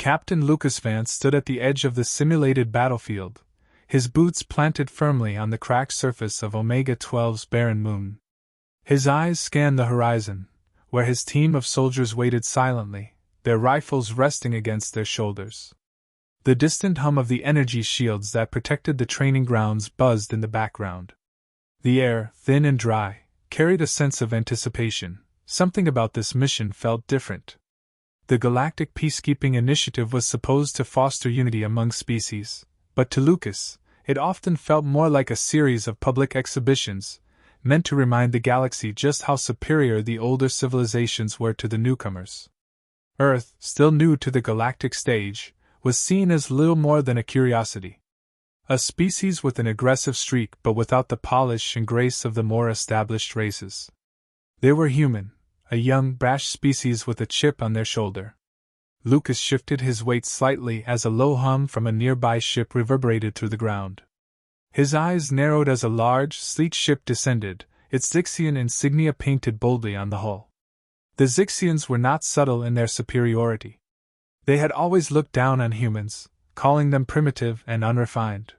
Captain Lucas Vance stood at the edge of the simulated battlefield, his boots planted firmly on the cracked surface of Omega-12's barren moon. His eyes scanned the horizon, where his team of soldiers waited silently, their rifles resting against their shoulders. The distant hum of the energy shields that protected the training grounds buzzed in the background. The air, thin and dry, carried a sense of anticipation. Something about this mission felt different. The Galactic Peacekeeping Initiative was supposed to foster unity among species, but to Lucas, it often felt more like a series of public exhibitions, meant to remind the galaxy just how superior the older civilizations were to the newcomers. Earth, still new to the galactic stage, was seen as little more than a curiosity. A species with an aggressive streak but without the polish and grace of the more established races. They were human, a young, brash species with a chip on their shoulder. Lucas shifted his weight slightly as a low hum from a nearby ship reverberated through the ground. His eyes narrowed as a large, sleek ship descended, its Zixian insignia painted boldly on the hull. The Zixians were not subtle in their superiority. They had always looked down on humans, calling them primitive and unrefined.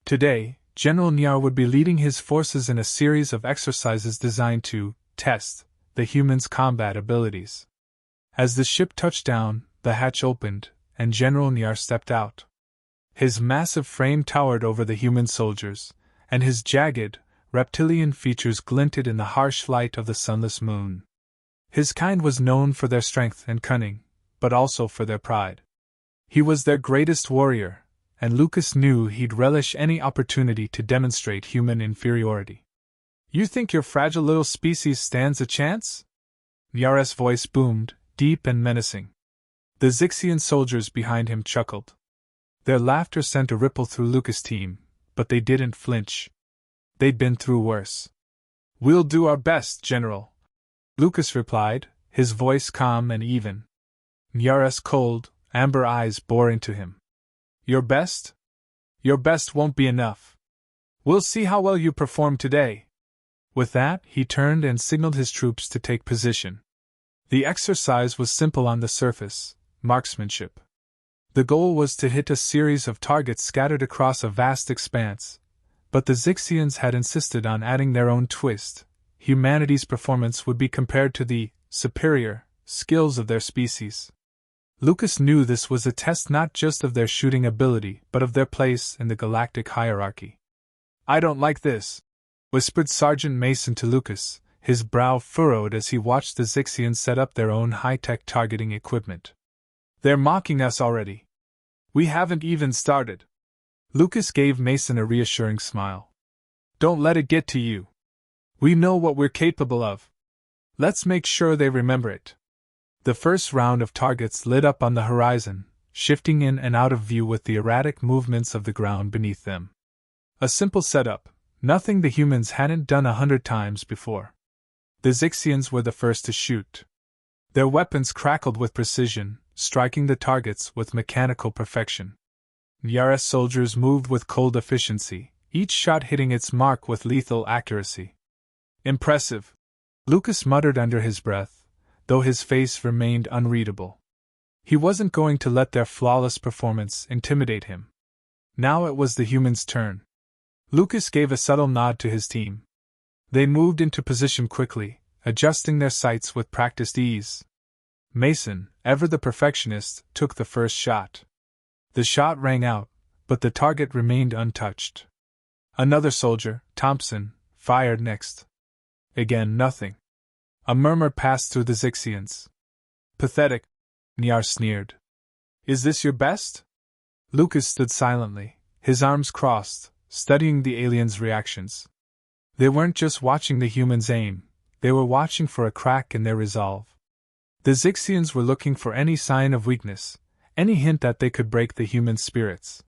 Today, General Nyar would be leading his forces in a series of exercises designed to test the humans' combat abilities. As the ship touched down, the hatch opened, and General Nyar stepped out. His massive frame towered over the human soldiers, and his jagged, reptilian features glinted in the harsh light of the sunless moon. His kind was known for their strength and cunning, but also for their pride. He was their greatest warrior, and Lucas knew he'd relish any opportunity to demonstrate human inferiority. "You think your fragile little species stands a chance?" Nyar's voice boomed, deep and menacing. The Zixian soldiers behind him chuckled. Their laughter sent a ripple through Lucas' team, but they didn't flinch. They'd been through worse. "We'll do our best, General," Lucas replied, his voice calm and even. Nyar's cold, amber eyes bore into him. "Your best? Your best won't be enough. We'll see how well you perform today." With that, he turned and signaled his troops to take position. The exercise was simple on the surface: marksmanship. The goal was to hit a series of targets scattered across a vast expanse, but the Zixians had insisted on adding their own twist. Humanity's performance would be compared to the superior skills of their species. Lucas knew this was a test not just of their shooting ability, but of their place in the galactic hierarchy. "I don't like this," whispered Sergeant Mason to Lucas, his brow furrowed as he watched the Zixians set up their own high-tech targeting equipment. "They're mocking us already. We haven't even started." Lucas gave Mason a reassuring smile. "Don't let it get to you. We know what we're capable of. Let's make sure they remember it." The first round of targets lit up on the horizon, shifting in and out of view with the erratic movements of the ground beneath them. A simple setup, nothing the humans hadn't done 100 times before. The Zixians were the first to shoot. Their weapons crackled with precision, striking the targets with mechanical perfection. Nyar's soldiers moved with cold efficiency, each shot hitting its mark with lethal accuracy. "Impressive," Lucas muttered under his breath, though his face remained unreadable. He wasn't going to let their flawless performance intimidate him. Now it was the humans' turn. Lucas gave a subtle nod to his team. They moved into position quickly, adjusting their sights with practiced ease. Mason, ever the perfectionist, took the first shot. The shot rang out, but the target remained untouched. Another soldier, Thompson, fired next. Again nothing. A murmur passed through the Zixians. "Pathetic," Nyar sneered. "Is this your best?" Lucas stood silently, his arms crossed, studying the aliens' reactions. They weren't just watching the humans aim, they were watching for a crack in their resolve. The Zixians were looking for any sign of weakness, any hint that they could break the human spirits.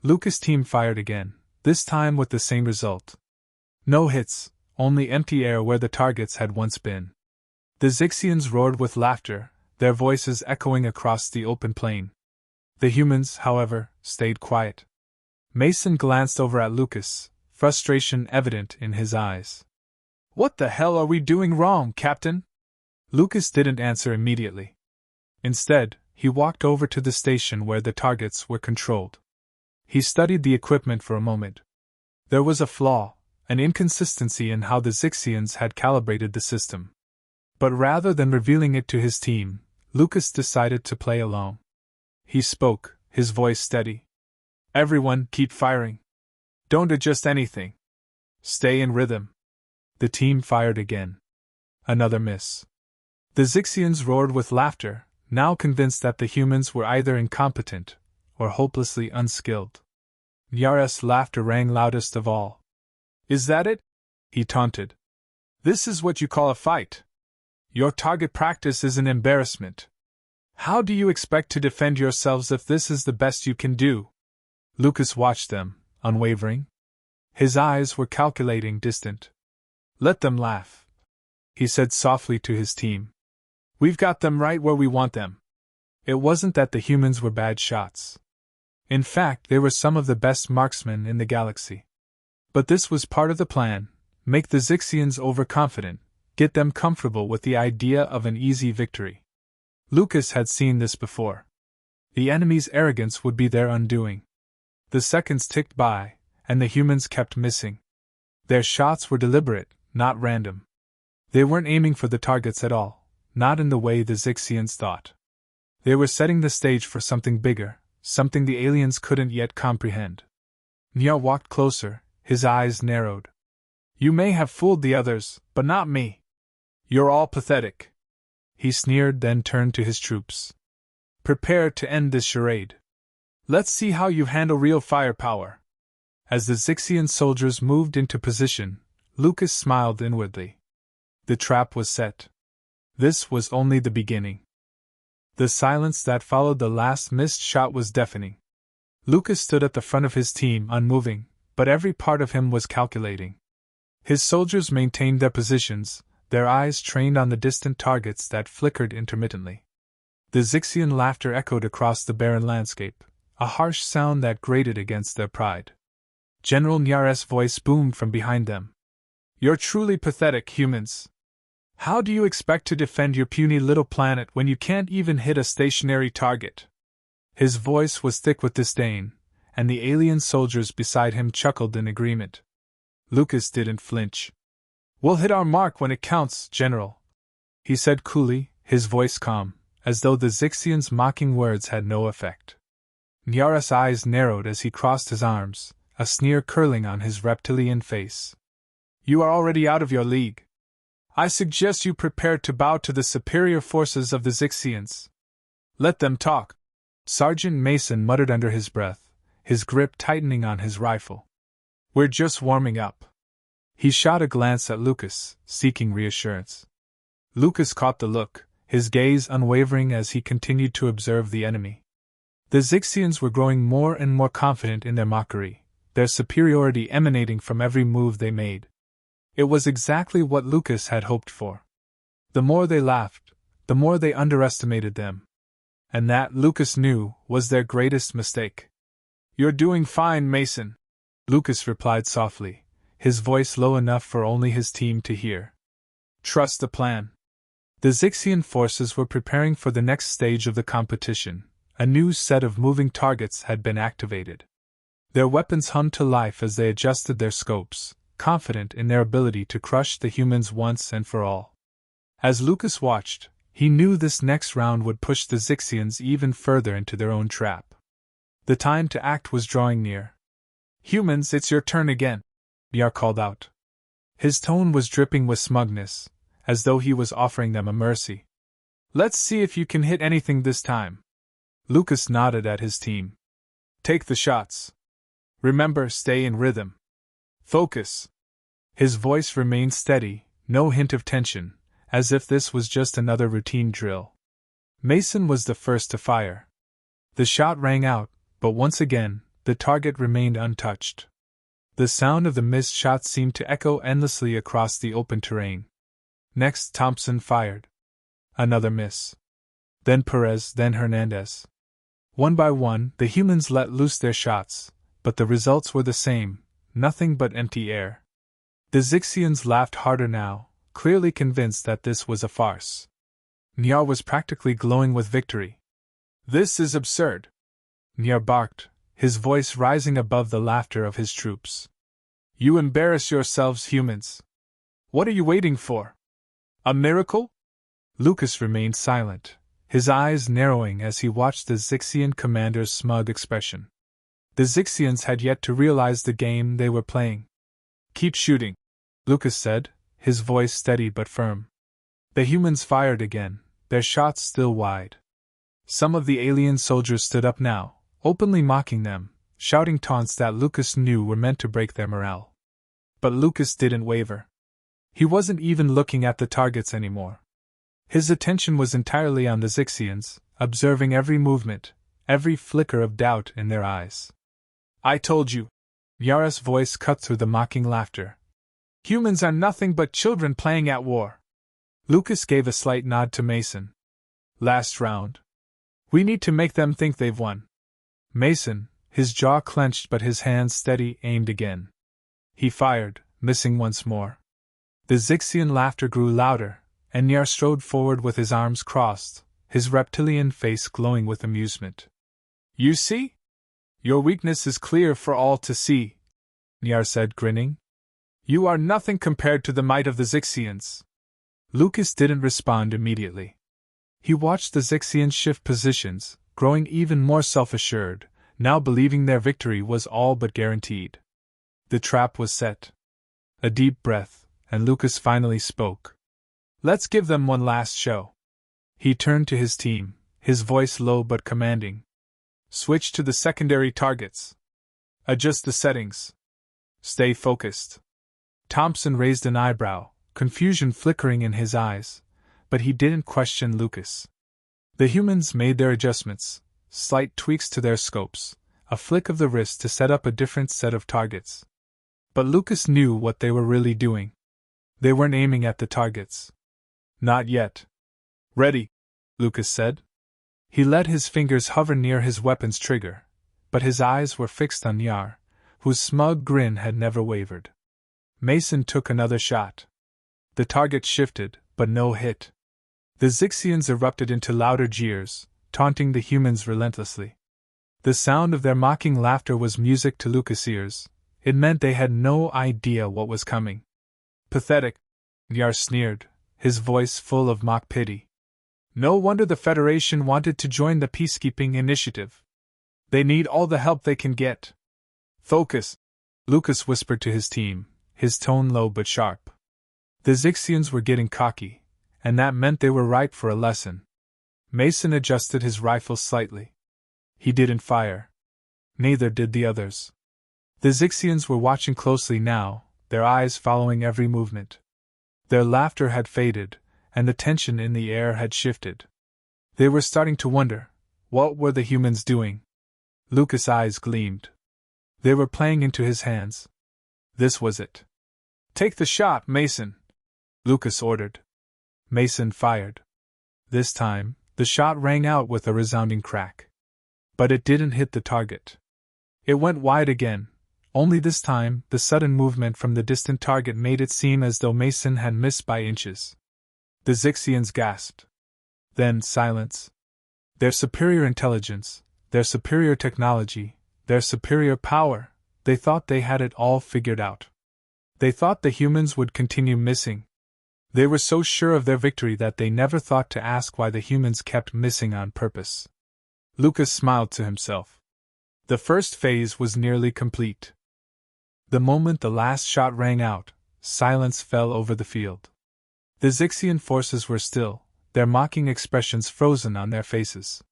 Lucas' team fired again, this time with the same result. No hits, only empty air where the targets had once been. The Zixians roared with laughter, their voices echoing across the open plain. The humans, however, stayed quiet. Mason glanced over at Lucas, frustration evident in his eyes. "What the hell are we doing wrong, Captain?" Lucas didn't answer immediately. Instead, he walked over to the station where the targets were controlled. He studied the equipment for a moment. There was a flaw, an inconsistency in how the Zixians had calibrated the system. But rather than revealing it to his team, Lucas decided to play along. He spoke, his voice steady. Everyone, keep firing. Don't adjust anything. Stay in rhythm. The team fired again. Another miss. The Zixians roared with laughter, now convinced that the humans were either incompetent or hopelessly unskilled. Nyar's laughter rang loudest of all. Is that it? He taunted. This is what you call a fight? Your target practice is an embarrassment. How do you expect to defend yourselves if this is the best you can do? Lucas watched them, unwavering. His eyes were calculating, distant. Let them laugh, he said softly to his team. We've got them right where we want them. It wasn't that the humans were bad shots. In fact, they were some of the best marksmen in the galaxy. But this was part of the plan: make the Zixians overconfident, get them comfortable with the idea of an easy victory. Lucas had seen this before. The enemy's arrogance would be their undoing. The seconds ticked by, and the humans kept missing. Their shots were deliberate, not random. They weren't aiming for the targets at all, not in the way the Zixians thought. They were setting the stage for something bigger, something the aliens couldn't yet comprehend. Nyar walked closer, his eyes narrowed. You may have fooled the others, but not me. You're all pathetic. He sneered, then turned to his troops. Prepare to end this charade. Let's see how you handle real firepower. As the Zixian soldiers moved into position, Lucas smiled inwardly. The trap was set. This was only the beginning. The silence that followed the last missed shot was deafening. Lucas stood at the front of his team, unmoving, but every part of him was calculating. His soldiers maintained their positions, their eyes trained on the distant targets that flickered intermittently. The Zixian laughter echoed across the barren landscape, a harsh sound that grated against their pride. General Nyar's voice boomed from behind them. You're truly pathetic, humans. How do you expect to defend your puny little planet when you can't even hit a stationary target? His voice was thick with disdain, and the alien soldiers beside him chuckled in agreement. Lucas didn't flinch. We'll hit our mark when it counts, General, he said coolly, his voice calm, as though the Zixians' mocking words had no effect. Nyar's eyes narrowed as he crossed his arms, a sneer curling on his reptilian face. You are already out of your league. I suggest you prepare to bow to the superior forces of the Zixians. Let them talk. Sergeant Mason muttered under his breath, his grip tightening on his rifle. We're just warming up. He shot a glance at Lucas, seeking reassurance. Lucas caught the look, his gaze unwavering as he continued to observe the enemy. The Zixians were growing more and more confident in their mockery, their superiority emanating from every move they made. It was exactly what Lucas had hoped for. The more they laughed, the more they underestimated them. And that, Lucas knew, was their greatest mistake. You're doing fine, Mason, Lucas replied softly, his voice low enough for only his team to hear. Trust the plan. The Zixian forces were preparing for the next stage of the competition. A new set of moving targets had been activated. Their weapons hummed to life as they adjusted their scopes, confident in their ability to crush the humans once and for all. As Lucas watched, he knew this next round would push the Zixians even further into their own trap. The time to act was drawing near. Humans, it's your turn again, Nyar called out. His tone was dripping with smugness, as though he was offering them a mercy. Let's see if you can hit anything this time. Lucas nodded at his team. Take the shots. Remember, stay in rhythm. Focus. His voice remained steady, no hint of tension, as if this was just another routine drill. Mason was the first to fire. The shot rang out, but once again, the target remained untouched. The sound of the missed shot seemed to echo endlessly across the open terrain. Next, Thompson fired. Another miss. Then Perez, then Hernandez. One by one, the humans let loose their shots, but the results were the same, nothing but empty air. The Zixians laughed harder now, clearly convinced that this was a farce. Nyar was practically glowing with victory. This is absurd, Nyar barked, his voice rising above the laughter of his troops. You embarrass yourselves, humans. What are you waiting for? A miracle? Lucas remained silent, his eyes narrowing as he watched the Zixian commander's smug expression. The Zixians had yet to realize the game they were playing. Keep shooting, Lucas said, his voice steady but firm. The humans fired again, their shots still wide. Some of the alien soldiers stood up now, openly mocking them, shouting taunts that Lucas knew were meant to break their morale. But Lucas didn't waver. He wasn't even looking at the targets anymore. His attention was entirely on the Zixians, observing every movement, every flicker of doubt in their eyes. I told you, Yara's voice cut through the mocking laughter. Humans are nothing but children playing at war. Lucas gave a slight nod to Mason. Last round. We need to make them think they've won. Mason, his jaw clenched but his hands steady, aimed again. He fired, missing once more. The Zixian laughter grew louder, and Nyar strode forward with his arms crossed, his reptilian face glowing with amusement. You see? Your weakness is clear for all to see, Nyar said, grinning. You are nothing compared to the might of the Zixians. Lucas didn't respond immediately. He watched the Zixians shift positions, growing even more self-assured, now believing their victory was all but guaranteed. The trap was set. A deep breath, and Lucas finally spoke. Let's give them one last show. He turned to his team, his voice low but commanding. Switch to the secondary targets. Adjust the settings. Stay focused. Thompson raised an eyebrow, confusion flickering in his eyes, but he didn't question Lucas. The humans made their adjustments, slight tweaks to their scopes, a flick of the wrist to set up a different set of targets. But Lucas knew what they were really doing. They weren't aiming at the targets. Not yet. Ready, Lucas said. He let his fingers hover near his weapon's trigger, but his eyes were fixed on Nyar, whose smug grin had never wavered. Mason took another shot. The target shifted, but no hit. The Zixians erupted into louder jeers, taunting the humans relentlessly. The sound of their mocking laughter was music to Lucas' ears. It meant they had no idea what was coming. Pathetic, Nyar sneered, his voice full of mock pity. No wonder the Federation wanted to join the peacekeeping initiative. They need all the help they can get. Focus, Lucas whispered to his team, his tone low but sharp. The Zixians were getting cocky, and that meant they were ripe for a lesson. Mason adjusted his rifle slightly. He didn't fire. Neither did the others. The Zixians were watching closely now, their eyes following every movement. Their laughter had faded, and the tension in the air had shifted. They were starting to wonder, what were the humans doing? Lucas' eyes gleamed. They were playing into his hands. This was it. Take the shot, Mason, Lucas ordered. Mason fired. This time, the shot rang out with a resounding crack. But it didn't hit the target. It went wide again, only this time the sudden movement from the distant target made it seem as though Mason had missed by inches. The Zixians gasped. Then silence. Their superior intelligence, their superior technology, their superior power, they thought they had it all figured out. They thought the humans would continue missing. They were so sure of their victory that they never thought to ask why the humans kept missing on purpose. Lucas smiled to himself. The first phase was nearly complete. The moment the last shot rang out, silence fell over the field. The Zixian forces were still, their mocking expressions frozen on their faces.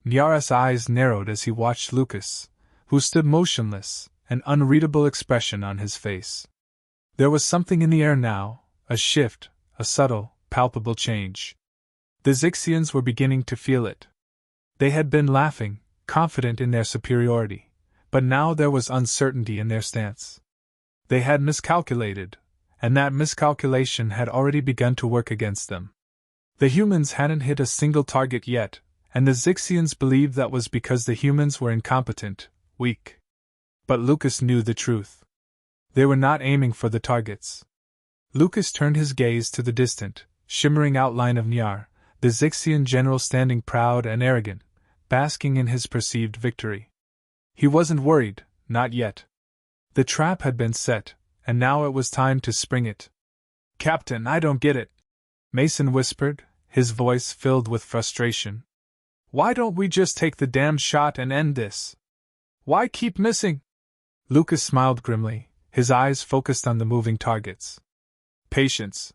Nyara's eyes narrowed as he watched Lucas, who stood motionless, an unreadable expression on his face. There was something in the air now, a shift, a subtle, palpable change. The Zixians were beginning to feel it. They had been laughing, confident in their superiority, but now there was uncertainty in their stance. They had miscalculated, and that miscalculation had already begun to work against them. The humans hadn't hit a single target yet, and the Zixians believed that was because the humans were incompetent, weak. But Lucas knew the truth. They were not aiming for the targets. Lucas turned his gaze to the distant, shimmering outline of Nyar, the Zixian general standing proud and arrogant, basking in his perceived victory. He wasn't worried, not yet. The trap had been set, and now it was time to spring it. "Captain, I don't get it," Mason whispered, his voice filled with frustration. "Why don't we just take the damned shot and end this? Why keep missing?" Lucas smiled grimly, his eyes focused on the moving targets. "Patience.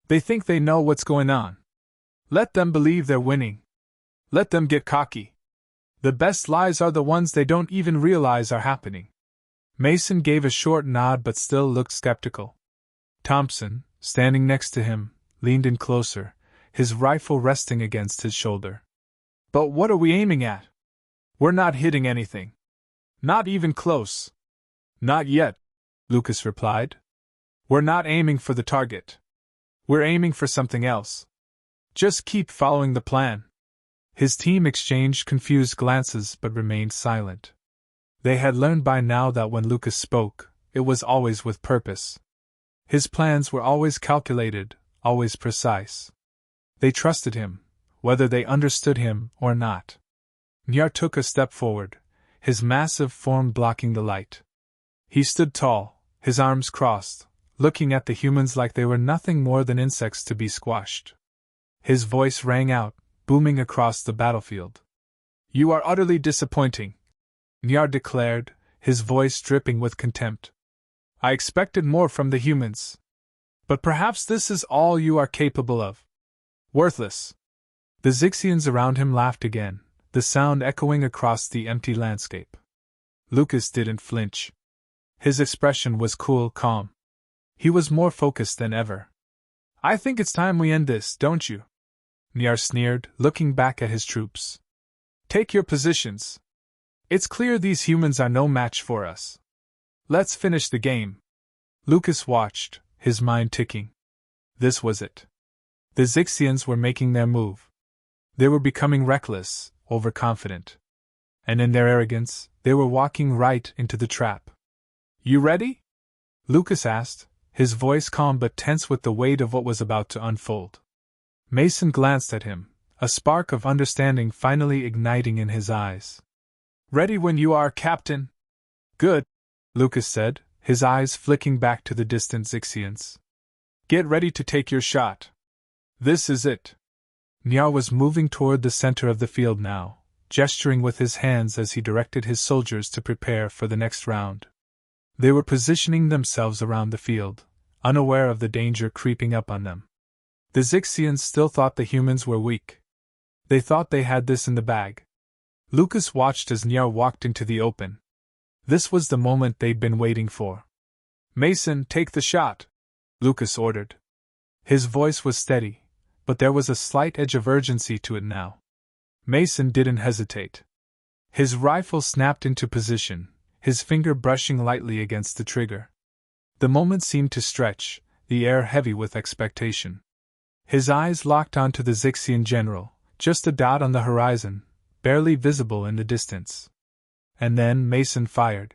They think they know what's going on. Let them believe they're winning. Let them get cocky. The best lies are the ones they don't even realize are happening." Mason gave a short nod but still looked skeptical. Thompson, standing next to him, leaned in closer, his rifle resting against his shoulder. "But what are we aiming at? We're not hitting anything. Not even close." "Not yet," Lucas replied. "We're not aiming for the target. We're aiming for something else. Just keep following the plan." His team exchanged confused glances but remained silent. They had learned by now that when Lucas spoke, it was always with purpose. His plans were always calculated, always precise. They trusted him, whether they understood him or not. Nyar took a step forward, his massive form blocking the light. He stood tall, his arms crossed, looking at the humans like they were nothing more than insects to be squashed. His voice rang out, booming across the battlefield. "You are utterly disappointing," Nyar declared, his voice dripping with contempt. "I expected more from the humans. But perhaps this is all you are capable of. Worthless." The Zixians around him laughed again, the sound echoing across the empty landscape. Lucas didn't flinch. His expression was cool, calm. He was more focused than ever. "I think it's time we end this, don't you?" Nyar sneered, looking back at his troops. "Take your positions. It's clear these humans are no match for us. Let's finish the game." Lucas watched, his mind ticking. This was it. The Zixians were making their move. They were becoming reckless, overconfident. And in their arrogance, they were walking right into the trap. "You ready?" Lucas asked, his voice calm but tense with the weight of what was about to unfold. Mason glanced at him, a spark of understanding finally igniting in his eyes. "Ready when you are, Captain." "Good," Lucas said, his eyes flicking back to the distant Zixians. "Get ready to take your shot. This is it." Nyar was moving toward the center of the field now, gesturing with his hands as he directed his soldiers to prepare for the next round. They were positioning themselves around the field, unaware of the danger creeping up on them. The Zixians still thought the humans were weak. They thought they had this in the bag. Lucas watched as Nyar walked into the open. This was the moment they'd been waiting for. "Mason, take the shot," Lucas ordered. His voice was steady, but there was a slight edge of urgency to it now. Mason didn't hesitate. His rifle snapped into position, his finger brushing lightly against the trigger. The moment seemed to stretch, the air heavy with expectation. His eyes locked onto the Zixian general, just a dot on the horizon, barely visible in the distance. And then Mason fired.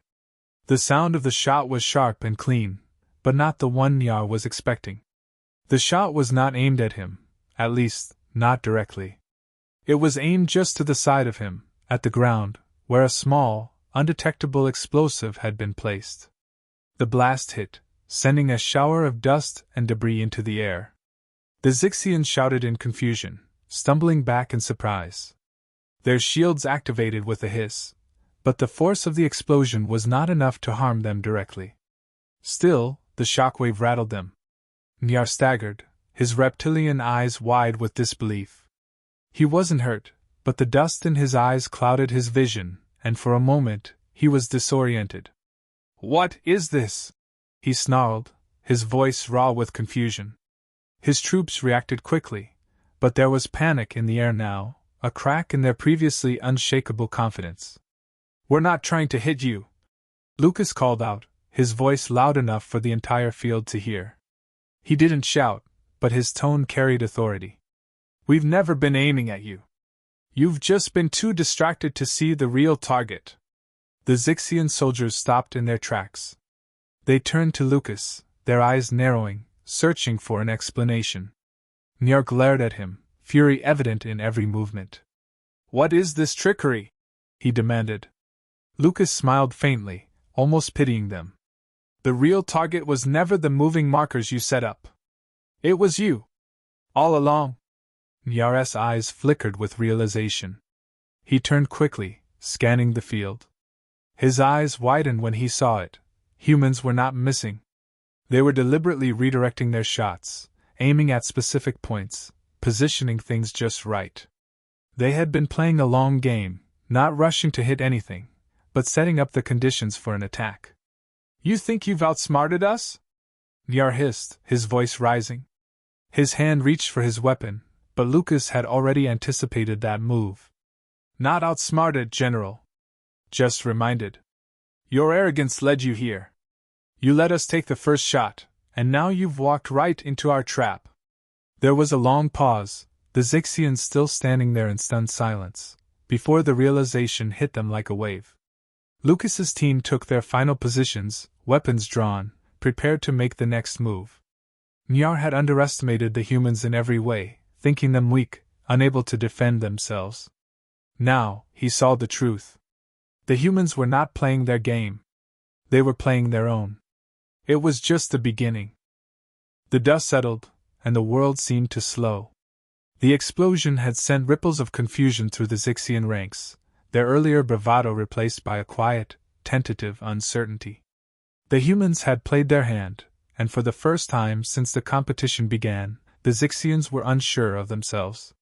The sound of the shot was sharp and clean, but not the one Nyar was expecting. The shot was not aimed at him, at least, not directly. It was aimed just to the side of him, at the ground, where a small, undetectable explosive had been placed. The blast hit, sending a shower of dust and debris into the air. The Zixians shouted in confusion, stumbling back in surprise. Their shields activated with a hiss, but the force of the explosion was not enough to harm them directly. Still, the shockwave rattled them. Nyar staggered, his reptilian eyes wide with disbelief. He wasn't hurt, but the dust in his eyes clouded his vision, and for a moment, he was disoriented. "What is this?" he snarled, his voice raw with confusion. His troops reacted quickly, but there was panic in the air now, a crack in their previously unshakable confidence. "We're not trying to hit you," Lucas called out, his voice loud enough for the entire field to hear. He didn't shout, but his tone carried authority. "We've never been aiming at you. You've just been too distracted to see the real target." The Zixian soldiers stopped in their tracks. They turned to Lucas, their eyes narrowing, searching for an explanation. Nyar glared at him, fury evident in every movement. What is this trickery? He demanded. Lucas smiled faintly, almost pitying them. The real target was never the moving markers you set up. It was you. All along. Nyar's eyes flickered with realization. He turned quickly, scanning the field. His eyes widened when he saw it. Humans were not missing. They were deliberately redirecting their shots, aiming at specific points, positioning things just right. They had been playing a long game, not rushing to hit anything, but setting up the conditions for an attack. You think you've outsmarted us? Nyar hissed, his voice rising. His hand reached for his weapon, but Lucas had already anticipated that move. Not outsmarted, General. Just reminded. Your arrogance led you here. You let us take the first shot, and now you've walked right into our trap. There was a long pause, the Zixians still standing there in stunned silence, before the realization hit them like a wave. Lucas's team took their final positions, weapons drawn, prepared to make the next move. Nyar had underestimated the humans in every way, thinking them weak, unable to defend themselves. Now, he saw the truth. The humans were not playing their game. They were playing their own. It was just the beginning. The dust settled, and the world seemed to slow. The explosion had sent ripples of confusion through the Zixian ranks, their earlier bravado replaced by a quiet, tentative uncertainty. The humans had played their hand, and for the first time since the competition began, the Zixians were unsure of themselves.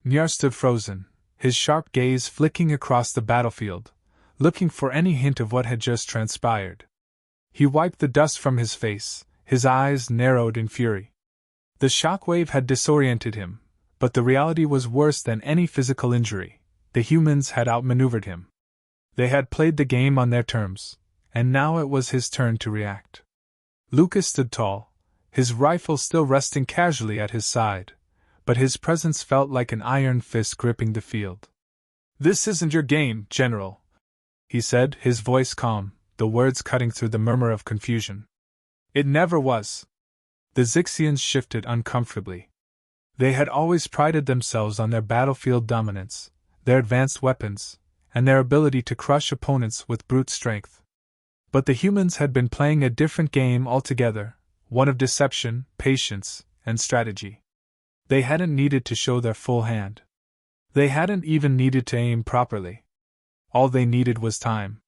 Nyar stood frozen, his sharp gaze flicking across the battlefield, looking for any hint of what had just transpired. He wiped the dust from his face, his eyes narrowed in fury. The shockwave had disoriented him, but the reality was worse than any physical injury. The humans had outmaneuvered him. They had played the game on their terms, and now it was his turn to react. Lucas stood tall, his rifle still resting casually at his side, but his presence felt like an iron fist gripping the field. This isn't your game, General, he said, his voice calm, the words cutting through the murmur of confusion. It never was. The Zixians shifted uncomfortably. They had always prided themselves on their battlefield dominance, their advanced weapons, and their ability to crush opponents with brute strength. But the humans had been playing a different game altogether, one of deception, patience, and strategy. They hadn't needed to show their full hand. They hadn't even needed to aim properly. All they needed was time.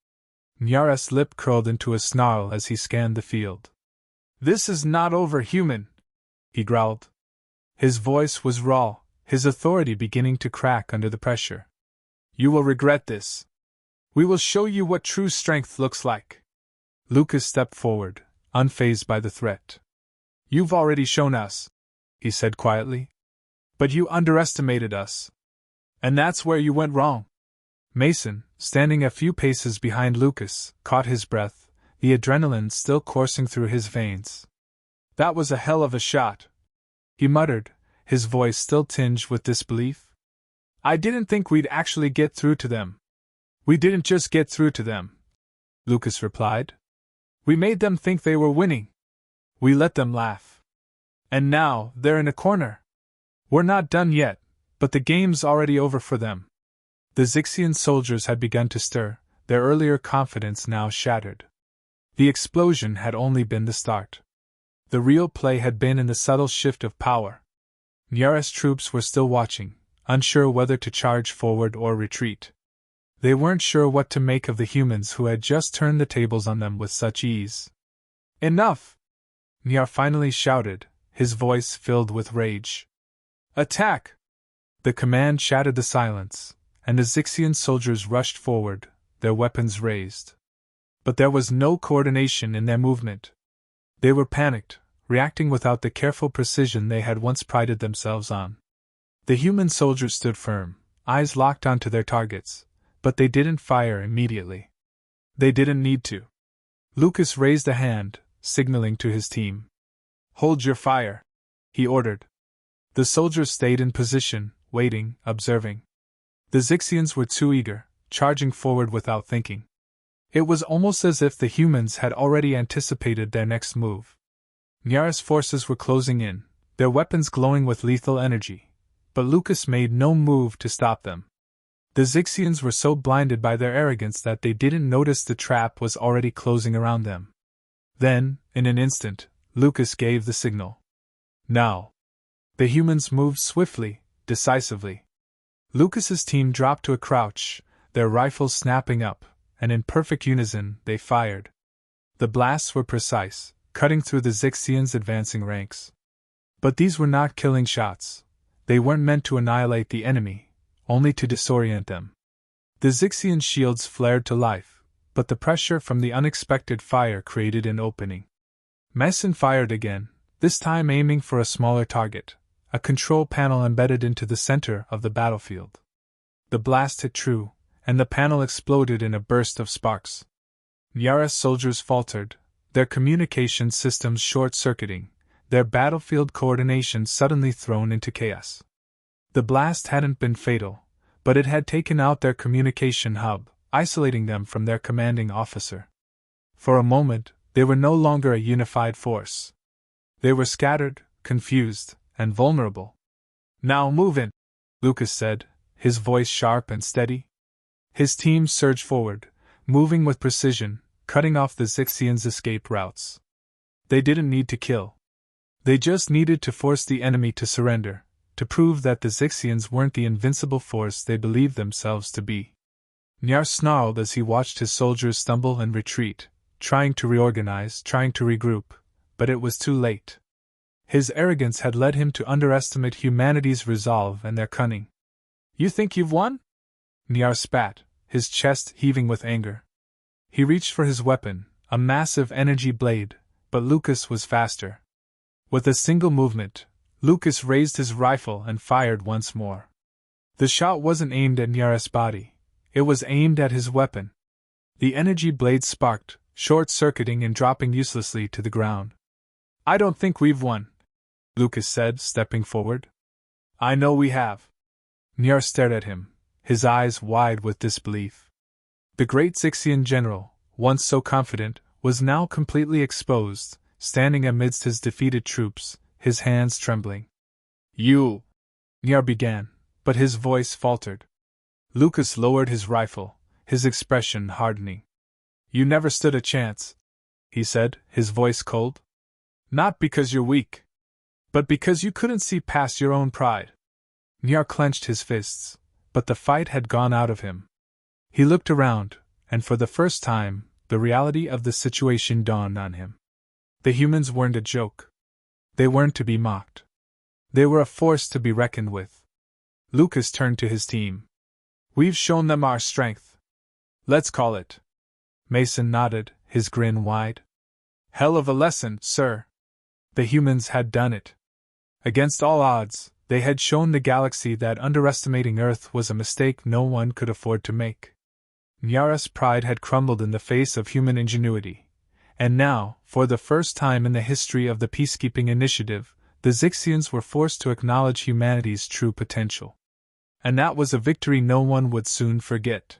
Nyar's lip curled into a snarl as he scanned the field. This is not over, human, he growled. His voice was raw, his authority beginning to crack under the pressure. You will regret this. We will show you what true strength looks like. Lucas stepped forward, unfazed by the threat. You've already shown us, he said quietly. But you underestimated us. And that's where you went wrong. Mason, standing a few paces behind Lucas, caught his breath, the adrenaline still coursing through his veins. That was a hell of a shot, he muttered, his voice still tinged with disbelief. I didn't think we'd actually get through to them. We didn't just get through to them, Lucas replied. We made them think they were winning. We let them laugh. And now, they're in a corner. We're not done yet, but the game's already over for them. The Zixian soldiers had begun to stir, their earlier confidence now shattered. The explosion had only been the start. The real play had been in the subtle shift of power. Nyar's troops were still watching, unsure whether to charge forward or retreat. They weren't sure what to make of the humans who had just turned the tables on them with such ease. Enough! Nyar finally shouted, his voice filled with rage. Attack! The command shattered the silence, and the Zixian soldiers rushed forward, their weapons raised. But there was no coordination in their movement. They were panicked, reacting without the careful precision they had once prided themselves on. The human soldiers stood firm, eyes locked onto their targets, but they didn't fire immediately. They didn't need to. Lucas raised a hand, signaling to his team. Hold your fire, he ordered. The soldiers stayed in position, waiting, observing. The Zixians were too eager, charging forward without thinking. It was almost as if the humans had already anticipated their next move. Nyar's forces were closing in, their weapons glowing with lethal energy, but Lucas made no move to stop them. The Zixians were so blinded by their arrogance that they didn't notice the trap was already closing around them. Then, in an instant, Lucas gave the signal. Now! The humans moved swiftly, decisively. Lucas's team dropped to a crouch, their rifles snapping up, and in perfect unison, they fired. The blasts were precise, cutting through the Zixians' advancing ranks. But these were not killing shots. They weren't meant to annihilate the enemy, only to disorient them. The Zixian shields flared to life, but the pressure from the unexpected fire created an opening. Mason fired again, this time aiming for a smaller target, a control panel embedded into the center of the battlefield. The blast hit true, and the panel exploded in a burst of sparks. Nyara's soldiers faltered, their communication systems short-circuiting, their battlefield coordination suddenly thrown into chaos. The blast hadn't been fatal, but it had taken out their communication hub, isolating them from their commanding officer. For a moment, they were no longer a unified force. They were scattered, confused, and vulnerable. "Now move in," Lucas said, his voice sharp and steady. His team surged forward, moving with precision, cutting off the Zixians' escape routes. They didn't need to kill. They just needed to force the enemy to surrender, to prove that the Zixians weren't the invincible force they believed themselves to be. Nyar snarled as he watched his soldiers stumble and retreat, trying to reorganize, trying to regroup, but it was too late. His arrogance had led him to underestimate humanity's resolve and their cunning. "You think you've won?" Nyar spat, his chest heaving with anger. He reached for his weapon, a massive energy blade, but Lucas was faster. With a single movement, Lucas raised his rifle and fired once more. The shot wasn't aimed at Nyara's body, it was aimed at his weapon. The energy blade sparked, short-circuiting and dropping uselessly to the ground. "I don't think we've won," Lucas said, stepping forward. "I know we have." Nyar stared at him, his eyes wide with disbelief. The great Zixian general, once so confident, was now completely exposed, standing amidst his defeated troops, his hands trembling. "You," Nyar began, but his voice faltered. Lucas lowered his rifle, his expression hardening. "You never stood a chance," he said, his voice cold. "Not because you're weak, but because you couldn't see past your own pride." Nyar clenched his fists, but the fight had gone out of him. He looked around, and for the first time, the reality of the situation dawned on him. The humans weren't a joke. They weren't to be mocked. They were a force to be reckoned with. Lucas turned to his team. "We've shown them our strength. Let's call it." Mason nodded, his grin wide. "Hell of a lesson, sir." The humans had done it. Against all odds, they had shown the galaxy that underestimating Earth was a mistake no one could afford to make. Nyara's pride had crumbled in the face of human ingenuity, and now, for the first time in the history of the peacekeeping initiative, the Zixians were forced to acknowledge humanity's true potential. And that was a victory no one would soon forget.